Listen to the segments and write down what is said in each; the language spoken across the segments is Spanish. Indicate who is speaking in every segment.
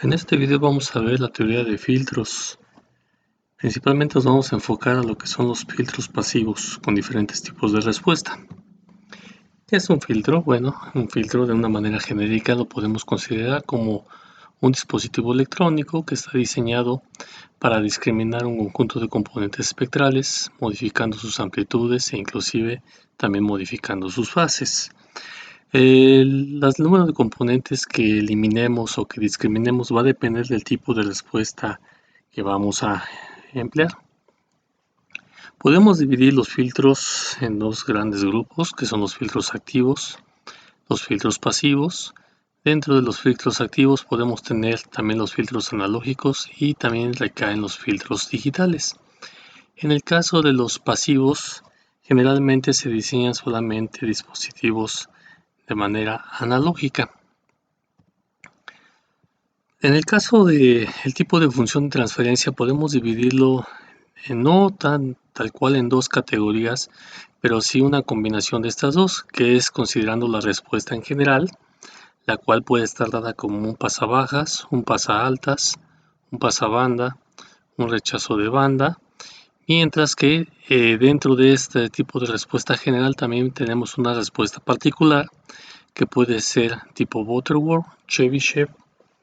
Speaker 1: En este video vamos a ver la teoría de filtros. Principalmente nos vamos a enfocar a lo que son los filtros pasivos con diferentes tipos de respuesta. ¿Qué es un filtro? Bueno, un filtro de una manera genérica lo podemos considerar como un dispositivo electrónico que está diseñado para discriminar un conjunto de componentes espectrales, modificando sus amplitudes e inclusive también modificando sus fases. El número de componentes que eliminemos o que discriminemos va a depender del tipo de respuesta que vamos a emplear. Podemos dividir los filtros en dos grandes grupos, que son los filtros activos, los filtros pasivos. Dentro de los filtros activos podemos tener también los filtros analógicos y también recaen los filtros digitales. En el caso de los pasivos, generalmente se diseñan solamente dispositivos de manera analógica. En el caso del tipo de función de transferencia podemos dividirlo no tal cual en dos categorías, pero sí una combinación de estas dos, que es considerando la respuesta en general, la cual puede estar dada como un pasabajas, un pasaaltas, un pasabanda, un rechazo de banda, mientras que dentro de este tipo de respuesta general también tenemos una respuesta particular que puede ser tipo Butterworth, Chebyshev,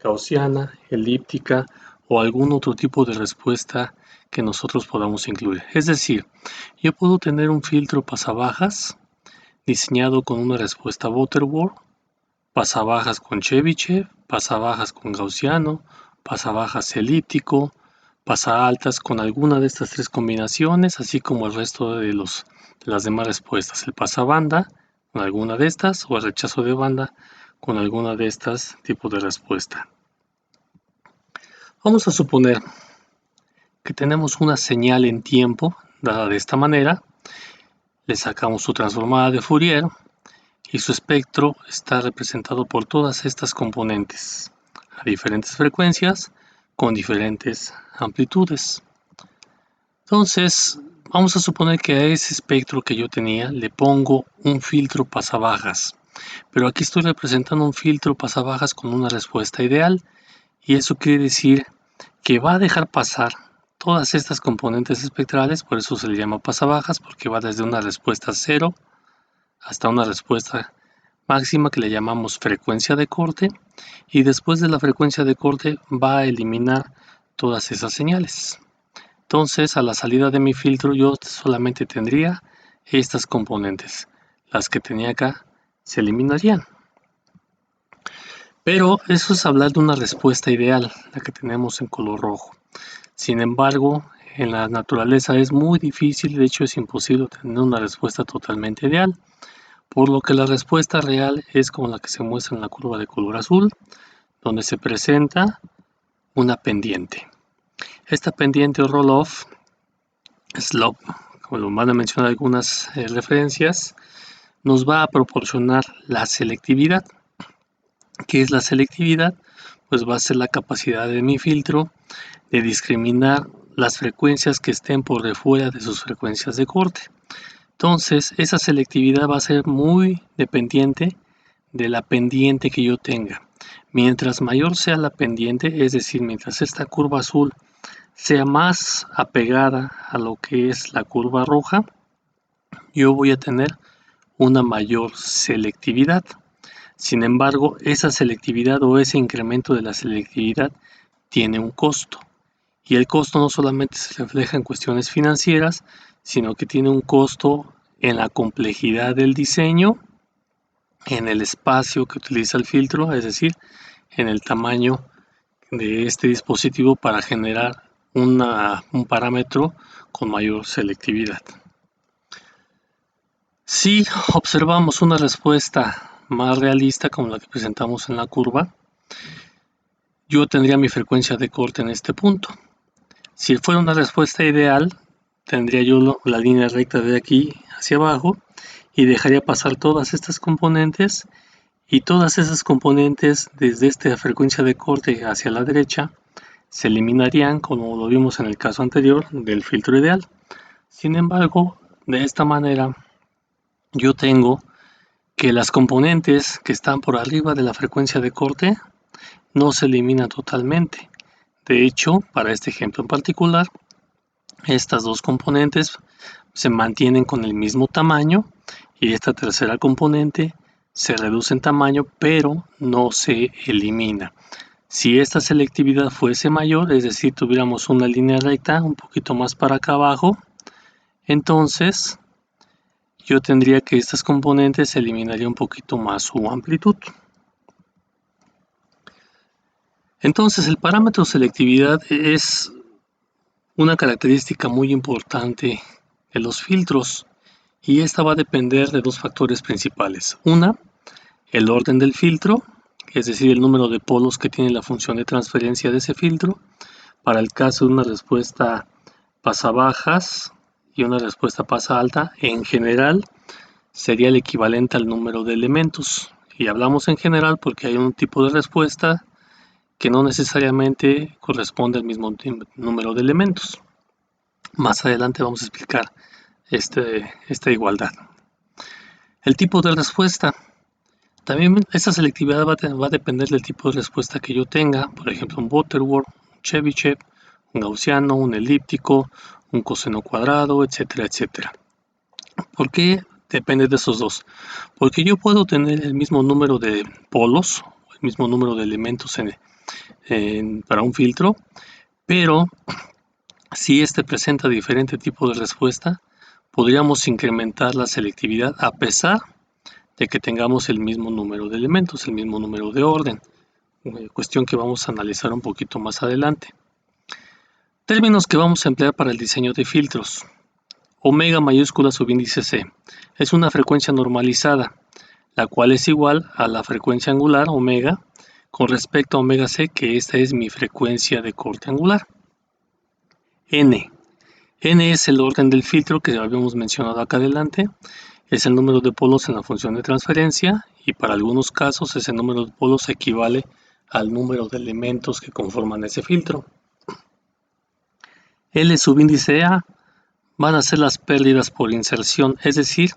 Speaker 1: gaussiana, elíptica o algún otro tipo de respuesta que nosotros podamos incluir. Es decir, yo puedo tener un filtro pasabajas diseñado con una respuesta Butterworth, pasabajas con Chebyshev, pasabajas con gaussiano, pasabajas elíptico, pasaaltas con alguna de estas tres combinaciones, así como el resto de las demás respuestas. El pasabanda con alguna de estas o el rechazo de banda con alguna de estas tipos de respuesta. Vamos a suponer que tenemos una señal en tiempo dada de esta manera, le sacamos su transformada de Fourier y su espectro está representado por todas estas componentes a diferentes frecuencias con diferentes amplitudes. Entonces, vamos a suponer que a ese espectro que yo tenía le pongo un filtro pasabajas, pero aquí estoy representando un filtro pasabajas con una respuesta ideal, y eso quiere decir que va a dejar pasar todas estas componentes espectrales, por eso se le llama pasabajas, porque va desde una respuesta cero hasta una respuesta máxima que le llamamos frecuencia de corte, y después de la frecuencia de corte va a eliminar todas esas señales. Entonces, a la salida de mi filtro yo solamente tendría estas componentes. Las que tenía acá se eliminarían. Pero eso es hablar de una respuesta ideal, la que tenemos en color rojo. Sin embargo, en la naturaleza es muy difícil, de hecho es imposible tener una respuesta totalmente ideal, por lo que la respuesta real es como la que se muestra en la curva de color azul, donde se presenta una pendiente. Esta pendiente o roll-off, slope, como lo van a mencionar algunas referencias, nos va a proporcionar la selectividad. ¿Qué es la selectividad? Pues va a ser la capacidad de mi filtro de discriminar las frecuencias que estén por fuera de sus frecuencias de corte. Entonces, esa selectividad va a ser muy dependiente de la pendiente que yo tenga. Mientras mayor sea la pendiente, es decir, mientras esta curva azul sea más apegada a lo que es la curva roja, yo voy a tener una mayor selectividad. Sin embargo, esa selectividad o ese incremento de la selectividad tiene un costo. Y el costo no solamente se refleja en cuestiones financieras, sino que tiene un costo en la complejidad del diseño, en el espacio que utiliza el filtro, es decir, en el tamaño de este dispositivo para generar un parámetro con mayor selectividad. Si observamos una respuesta más realista como la que presentamos en la curva, yo tendría mi frecuencia de corte en este punto. Si fuera una respuesta ideal, tendría yo la línea recta de aquí hacia abajo y dejaría pasar todas estas componentes, y todas esas componentes desde esta frecuencia de corte hacia la derecha se eliminarían, como lo vimos en el caso anterior del filtro ideal. Sin embargo, de esta manera yo tengo que las componentes que están por arriba de la frecuencia de corte no se elimina totalmente. De hecho, para este ejemplo en particular, estas dos componentes se mantienen con el mismo tamaño y esta tercera componente se reduce en tamaño, pero no se elimina. Si esta selectividad fuese mayor, es decir, tuviéramos una línea recta un poquito más para acá abajo, entonces yo tendría que estas componentes se eliminaría un poquito más su amplitud. Entonces el parámetro selectividad es una característica muy importante de los filtros y esta va a depender de dos factores principales. Una, el orden del filtro, es decir, el número de polos que tiene la función de transferencia de ese filtro. Para el caso de una respuesta pasa-bajas y una respuesta pasa-alta, en general sería el equivalente al número de elementos. Y hablamos en general porque hay un tipo de respuesta que no necesariamente corresponde al mismo número de elementos. Más adelante vamos a explicar esta igualdad. El tipo de respuesta. También esta selectividad va a depender del tipo de respuesta que yo tenga. Por ejemplo, un Butterworth, un Chebyshev, un gaussiano, un elíptico, un coseno cuadrado, etcétera, etcétera. ¿Por qué depende de esos dos? Porque yo puedo tener el mismo número de polos, el mismo número de elementos para un filtro, pero si este presenta diferente tipo de respuesta, podríamos incrementar la selectividad a pesar de que tengamos el mismo número de elementos, el mismo número de orden, cuestión que vamos a analizar un poquito más adelante. Términos que vamos a emplear para el diseño de filtros. Omega mayúscula subíndice C es una frecuencia normalizada, la cual es igual a la frecuencia angular omega con respecto a omega C, que esta es mi frecuencia de corte angular. N es el orden del filtro que habíamos mencionado acá adelante, es el número de polos en la función de transferencia y para algunos casos ese número de polos equivale al número de elementos que conforman ese filtro. L subíndice A van a ser las pérdidas por inserción, es decir,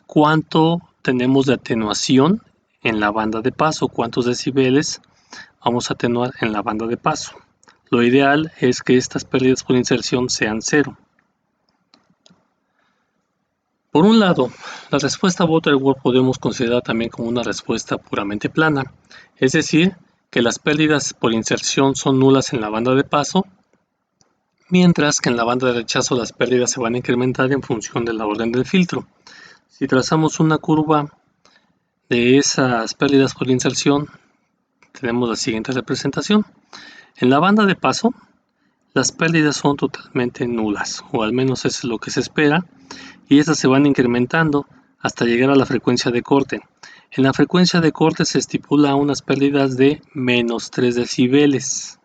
Speaker 1: cuánto tenemos de atenuación en la banda de paso, cuántos decibeles vamos a atenuar en la banda de paso. Lo ideal es que estas pérdidas por inserción sean 0. Por un lado, la respuesta Butterworth podemos considerar también como una respuesta puramente plana, es decir, que las pérdidas por inserción son nulas en la banda de paso, mientras que en la banda de rechazo las pérdidas se van a incrementar en función de la orden del filtro. Si trazamos una curva de esas pérdidas por inserción, tenemos la siguiente representación. En la banda de paso, las pérdidas son totalmente nulas, o al menos eso es lo que se espera, y estas se van incrementando hasta llegar a la frecuencia de corte. En la frecuencia de corte se estipula unas pérdidas de menos 3 decibeles,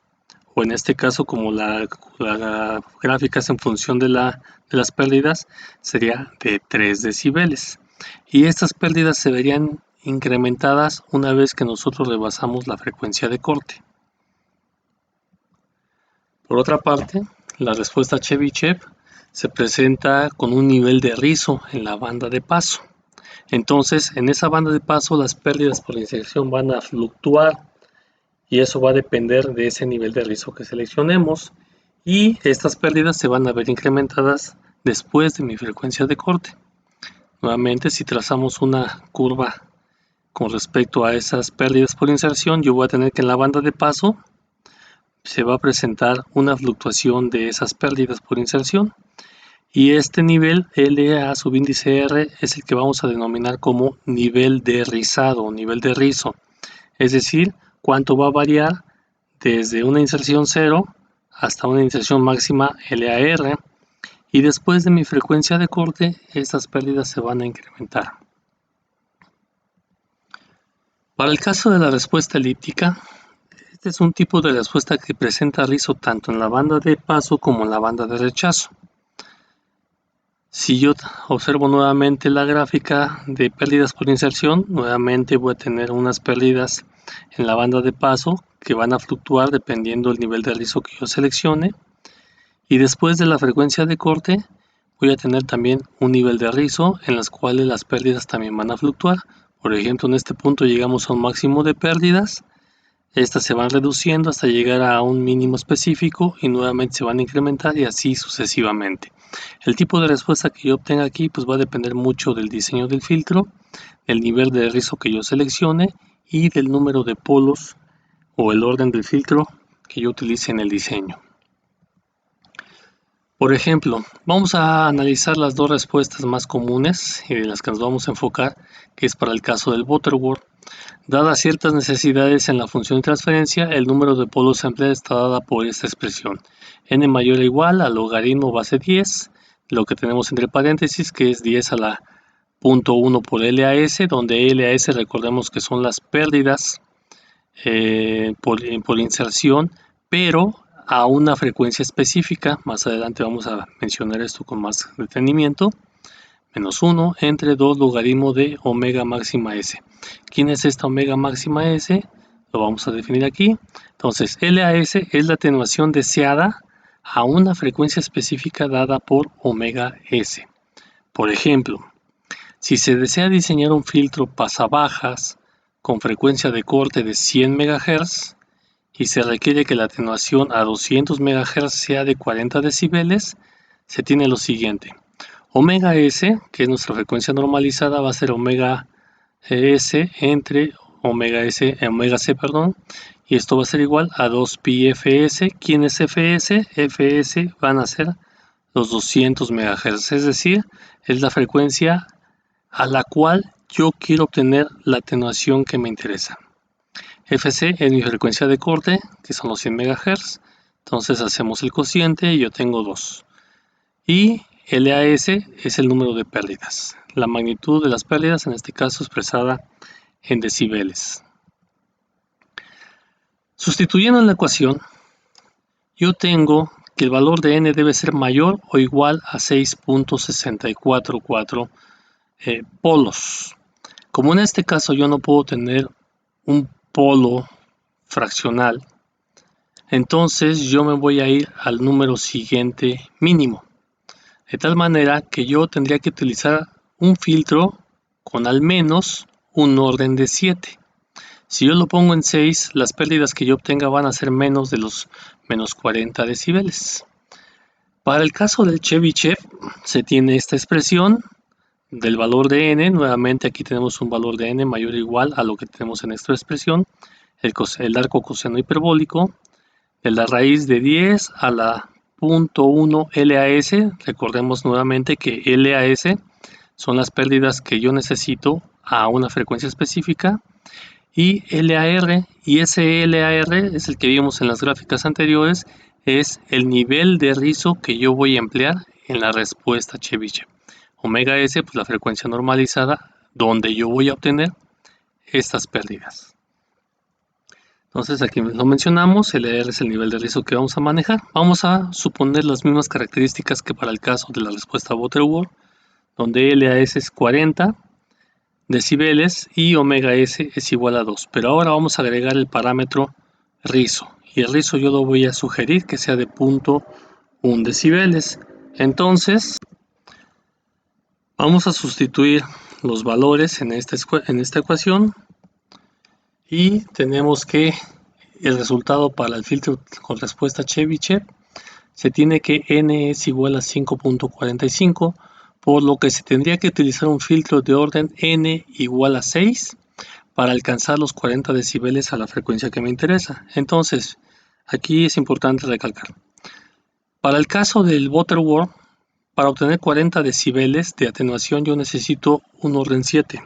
Speaker 1: o en este caso, como la gráfica es en función de las pérdidas, sería de 3 decibeles. Y estas pérdidas se verían incrementadas una vez que nosotros rebasamos la frecuencia de corte. Por otra parte, la respuesta Chebyshev se presenta con un nivel de rizo en la banda de paso. Entonces, en esa banda de paso las pérdidas por inserción van a fluctuar y eso va a depender de ese nivel de rizo que seleccionemos, y estas pérdidas se van a ver incrementadas después de mi frecuencia de corte. Nuevamente, si trazamos una curva con respecto a esas pérdidas por inserción, yo voy a tener que en la banda de paso se va a presentar una fluctuación de esas pérdidas por inserción, y este nivel LA subíndice R es el que vamos a denominar como nivel de rizado o nivel de rizo, es decir, cuánto va a variar desde una inserción 0 hasta una inserción máxima LAR, y después de mi frecuencia de corte estas pérdidas se van a incrementar. Para el caso de la respuesta elíptica, este es un tipo de respuesta que presenta rizo tanto en la banda de paso como en la banda de rechazo. Si yo observo nuevamente la gráfica de pérdidas por inserción, nuevamente voy a tener unas pérdidas en la banda de paso que van a fluctuar dependiendo del nivel de rizo que yo seleccione, y después de la frecuencia de corte voy a tener también un nivel de rizo en las cuales las pérdidas también van a fluctuar. Por ejemplo, en este punto llegamos a un máximo de pérdidas, Estas se van reduciendo hasta llegar a un mínimo específico y nuevamente se van a incrementar y así sucesivamente. El tipo de respuesta que yo obtenga aquí pues va a depender mucho del diseño del filtro, del nivel de rizo que yo seleccione y del número de polos o el orden del filtro que yo utilice en el diseño. Por ejemplo, vamos a analizar las dos respuestas más comunes y de las que nos vamos a enfocar, que es para el caso del butterworth. Dadas ciertas necesidades en la función de transferencia, el número de polos a emplear está dada por esta expresión: n mayor o igual al logaritmo base 10, lo que tenemos entre paréntesis, que es 10 a la 0.1 por LAS, donde LAS recordemos que son las pérdidas por inserción, pero a una frecuencia específica. Más adelante vamos a mencionar esto con más detenimiento. Menos 1 entre 2 logaritmo de omega máxima S. ¿Quién es esta omega máxima S? Lo vamos a definir aquí. Entonces, LAS es la atenuación deseada a una frecuencia específica dada por omega S. Por ejemplo, si se desea diseñar un filtro pasabajas con frecuencia de corte de 100 MHz y se requiere que la atenuación a 200 MHz sea de 40 decibeles, se tiene lo siguiente. Omega S, que es nuestra frecuencia normalizada, va a ser omega S entre omega C, y esto va a ser igual a 2pi fs. ¿Quién es fs? Fs van a ser los 200 MHz, es decir, es la frecuencia a la cual yo quiero obtener la atenuación que me interesa. Fc es mi frecuencia de corte, que son los 100 MHz, entonces hacemos el cociente y yo tengo 2. Y LAS es el número de pérdidas, la magnitud de las pérdidas, en este caso expresada en decibeles. Sustituyendo en la ecuación, yo tengo que el valor de n debe ser mayor o igual a 6.644 polos. Como en este caso yo no puedo tener un polo fraccional, entonces yo me voy a ir al número siguiente mínimo. De tal manera que yo tendría que utilizar un filtro con al menos un orden de 7. Si yo lo pongo en 6, las pérdidas que yo obtenga van a ser menos de los menos 40 decibeles. Para el caso del Chebyshev se tiene esta expresión del valor de n. Nuevamente aquí tenemos un valor de n mayor o igual a lo que tenemos en esta expresión, el arco coseno hiperbólico de la raíz de 10 a la 0.1 LAS. Recordemos nuevamente que LAS son las pérdidas que yo necesito a una frecuencia específica, y LAR, y ese LAR es el que vimos en las gráficas anteriores, es el nivel de rizo que yo voy a emplear en la respuesta Chebyshev. Omega S, pues la frecuencia normalizada donde yo voy a obtener estas pérdidas. Entonces aquí lo mencionamos, LR es el nivel de rizo que vamos a manejar. Vamos a suponer las mismas características que para el caso de la respuesta butterworth, donde LAS es 40 decibeles y omega S es igual a 2. Pero ahora vamos a agregar el parámetro rizo. Y el rizo yo lo voy a sugerir que sea de 0.1 decibeles. Entonces, vamos a sustituir los valores en esta ecuación. Y tenemos que el resultado para el filtro con respuesta Chebyshev se tiene que n es igual a 5.45, por lo que se tendría que utilizar un filtro de orden n igual a 6 para alcanzar los 40 decibeles a la frecuencia que me interesa. Entonces, aquí es importante recalcar. Para el caso del butterworth, para obtener 40 decibeles de atenuación yo necesito un orden 7.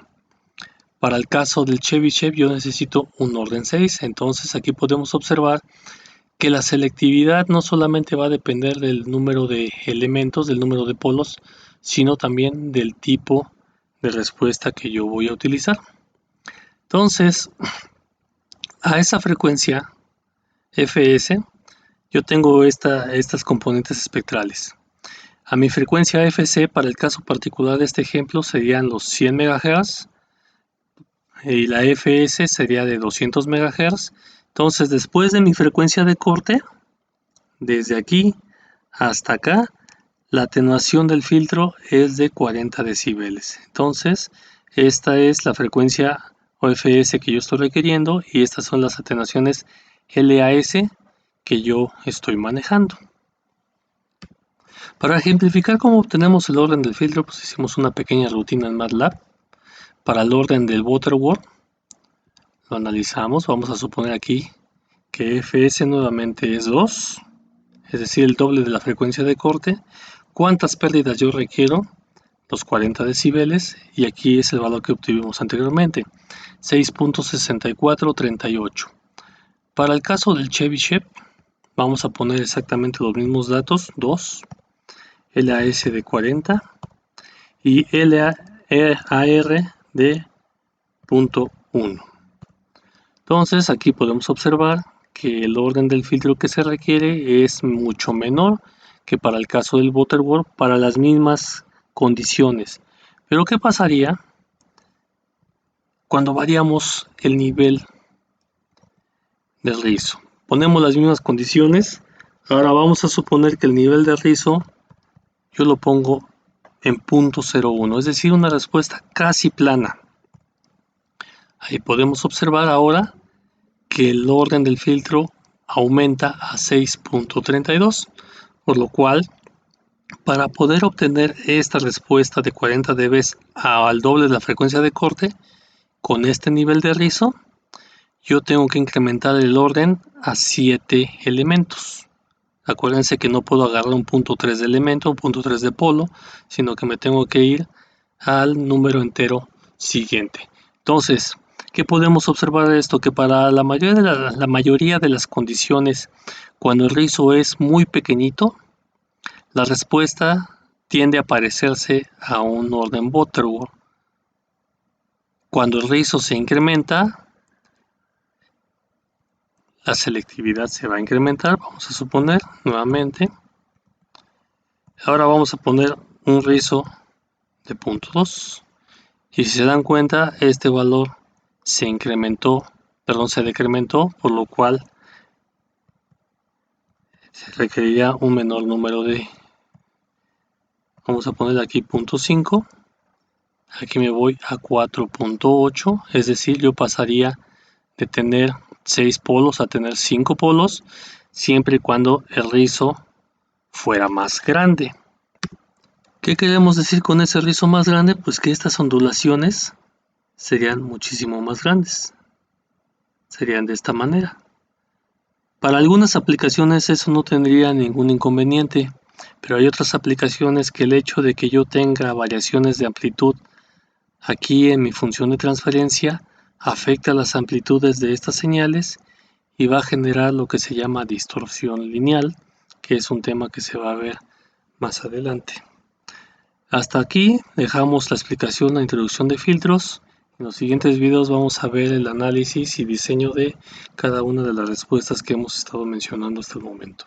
Speaker 1: Para el caso del Chebyshev yo necesito un orden 6, entonces aquí podemos observar que la selectividad no solamente va a depender del número de elementos, del número de polos, sino también del tipo de respuesta que yo voy a utilizar. Entonces, a esa frecuencia Fs, yo tengo estas componentes espectrales. A mi frecuencia Fc, para el caso particular de este ejemplo, serían los 100 MHz, y la Fs sería de 200 MHz. Entonces, después de mi frecuencia de corte, desde aquí hasta acá, la atenuación del filtro es de 40 decibeles. Entonces, esta es la frecuencia o FS que yo estoy requiriendo, y estas son las atenuaciones LAS que yo estoy manejando. Para ejemplificar cómo obtenemos el orden del filtro, pues hicimos una pequeña rutina en MATLAB. Para el orden del Butterworth, lo analizamos. Vamos a suponer aquí que FS nuevamente es 2, es decir, el doble de la frecuencia de corte. ¿Cuántas pérdidas yo requiero? Los 40 decibeles, y aquí es el valor que obtuvimos anteriormente, 6.6438. Para el caso del Chebyshev, vamos a poner exactamente los mismos datos, 2, LAS de 40 y LAR de 0.1. Entonces aquí podemos observar que el orden del filtro que se requiere es mucho menor que para el caso del Butterworth para las mismas condiciones. Pero ¿qué pasaría cuando variamos el nivel del rizo? Ponemos las mismas condiciones. Ahora vamos a suponer que el nivel de rizo yo lo pongo en 0.01, es decir, una respuesta casi plana. Ahí podemos observar ahora que el orden del filtro aumenta a 6.32, por lo cual para poder obtener esta respuesta de 40 dB al doble de la frecuencia de corte con este nivel de rizo, yo tengo que incrementar el orden a 7 elementos. Acuérdense que no puedo agarrar un 0.3 de elemento, un 0.3 de polo, sino que me tengo que ir al número entero siguiente. Entonces, ¿qué podemos observar de esto? Que para la mayoría de las condiciones, cuando el rizo es muy pequeñito, la respuesta tiende a parecerse a un orden Butterworth. Cuando el rizo se incrementa, la selectividad se va a incrementar, vamos a suponer nuevamente. Ahora vamos a poner un rizo de 0.2 y si se dan cuenta, este valor se decrementó, por lo cual se requeriría un menor número de, vamos a poner aquí 0.5, aquí me voy a 4.8, es decir, yo pasaría de tener 6 polos a tener 5 polos, siempre y cuando el rizo fuera más grande. ¿Qué queremos decir con ese rizo más grande? Pues que estas ondulaciones serían muchísimo más grandes. Serían de esta manera. Para algunas aplicaciones eso no tendría ningún inconveniente, pero hay otras aplicaciones que el hecho de que yo tenga variaciones de amplitud aquí en mi función de transferencia afecta las amplitudes de estas señales y va a generar lo que se llama distorsión lineal, que es un tema que se va a ver más adelante. Hasta aquí dejamos la explicación, la introducción de filtros. En los siguientes videos vamos a ver el análisis y diseño de cada una de las respuestas que hemos estado mencionando hasta el momento.